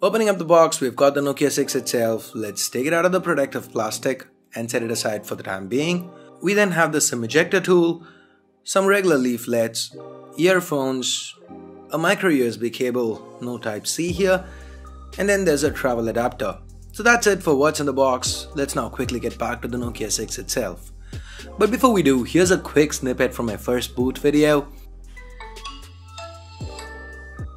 Opening up the box, we've got the Nokia 6 itself. Let's take it out of the protective plastic and set it aside for the time being. We then have the SIM ejector tool, some regular leaflets, earphones, a micro USB cable, no Type-C here, and then there's a travel adapter. So that's it for what's in the box. Let's now quickly get back to the Nokia 6 itself. But before we do, here's a quick snippet from my first boot video.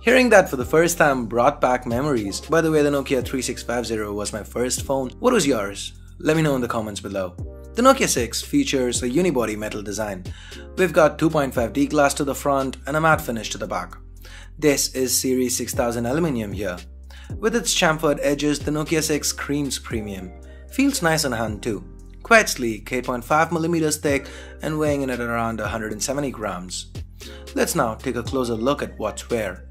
Hearing that for the first time brought back memories. By the way, the Nokia 3650 was my first phone. What was yours? Let me know in the comments below. The Nokia 6 features a unibody metal design. We've got 2.5D glass to the front and a matte finish to the back. This is Series 6000 aluminium here. With its chamfered edges, the Nokia 6 screams premium. Feels nice on hand too. Quite sleek, 8.5mm thick and weighing in at around 170 grams. Let's now take a closer look at what's where.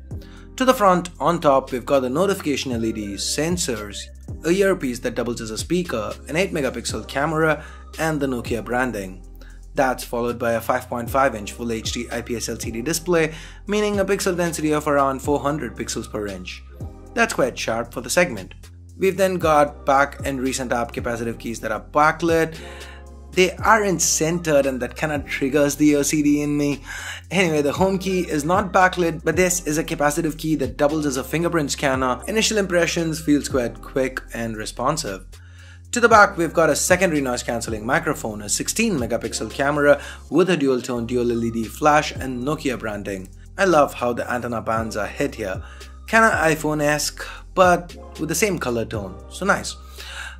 To the front, on top, we've got the notification LEDs, sensors, a earpiece that doubles as a speaker, an 8-megapixel camera, and the Nokia branding. That's followed by a 5.5-inch Full HD IPS LCD display, meaning a pixel density of around 400 pixels per inch. That's quite sharp for the segment. We've then got back and recent app capacitive keys that are backlit. They aren't centered and that kinda triggers the OCD in me. Anyway, the home key is not backlit, but this is a capacitive key that doubles as a fingerprint scanner. Initial impressions feels quite quick and responsive. To the back, we've got a secondary noise cancelling microphone, a 16-megapixel camera with a dual-tone dual LED flash and Nokia branding. I love how the antenna bands are hit here. Kinda iPhone-esque, but with the same color tone, so nice.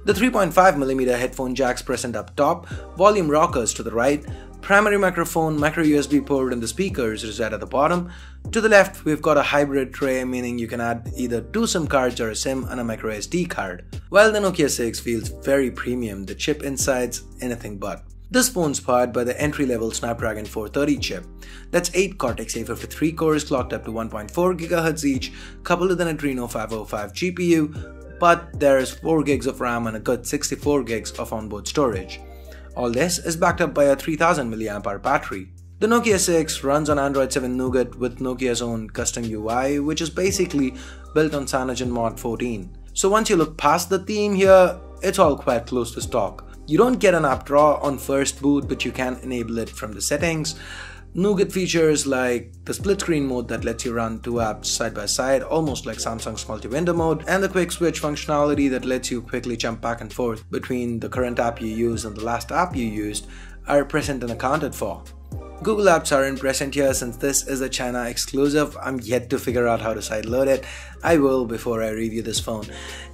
The 3.5mm headphone jacks present up top, volume rockers to the right, primary microphone, micro USB port and the speakers reside at the bottom. To the left, we've got a hybrid tray, meaning you can add either 2 SIM cards or a SIM and a micro SD card. While the Nokia 6 feels very premium, the chip inside's anything but. This phone's powered by the entry-level Snapdragon 430 chip. That's 8 Cortex A53 cores clocked up to 1.4 GHz each, coupled with an Adreno 505 GPU, but there's 4 gigs of RAM and a good 64 gigs of onboard storage. All this is backed up by a 3000 mAh battery. The Nokia 6 runs on Android 7 Nougat with Nokia's own custom UI, which is basically built on CyanogenMod 14. So once you look past the theme here, it's all quite close to stock. You don't get an app drawer on first boot, but you can enable it from the settings. Nougat features like the split screen mode that lets you run 2 apps side by side, almost like Samsung's multi-window mode, and the quick switch functionality that lets you quickly jump back and forth between the current app you use and the last app you used are present and accounted for. Google apps aren't present here since this is a China exclusive. I'm yet to figure out how to sideload it. I will before I review this phone.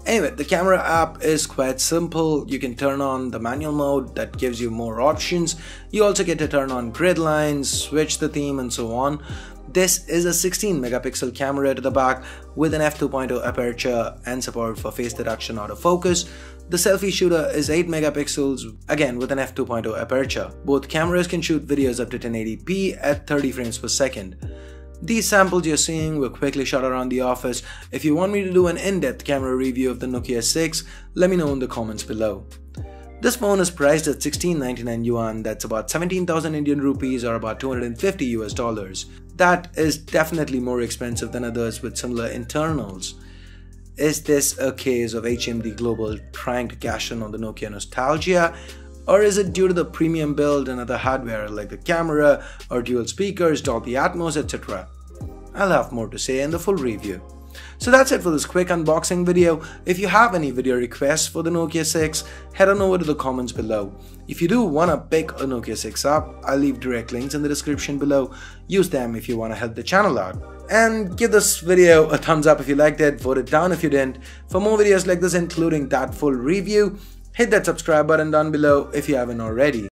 Anyway, the camera app is quite simple. You can turn on the manual mode that gives you more options. You also get to turn on grid lines, switch the theme and so on. This is a 16-megapixel camera to the back with an f2.0 aperture and support for face detection autofocus. The selfie shooter is 8 megapixels, again with an f2.0 aperture. Both cameras can shoot videos up to 1080p at 30 frames per second. These samples you're seeing were quickly shot around the office. If you want me to do an in-depth camera review of the Nokia 6, let me know in the comments below. This phone is priced at 1699 yuan, that's about 17,000 Indian rupees or about $250 US. That is definitely more expensive than others with similar internals. Is this a case of HMD Global trying to cash in on the Nokia nostalgia? Or is it due to the premium build and other hardware like the camera or dual speakers, Dolby Atmos, etc.? I'll have more to say in the full review. So that's it for this quick unboxing video. If you have any video requests for the Nokia 6, head on over to the comments below. If you do want to pick a Nokia 6 up, I'll leave direct links in the description below. Use them if you want to help the channel out. And give this video a thumbs up if you liked it, vote it down if you didn't. For more videos like this including that full review, hit that subscribe button down below if you haven't already.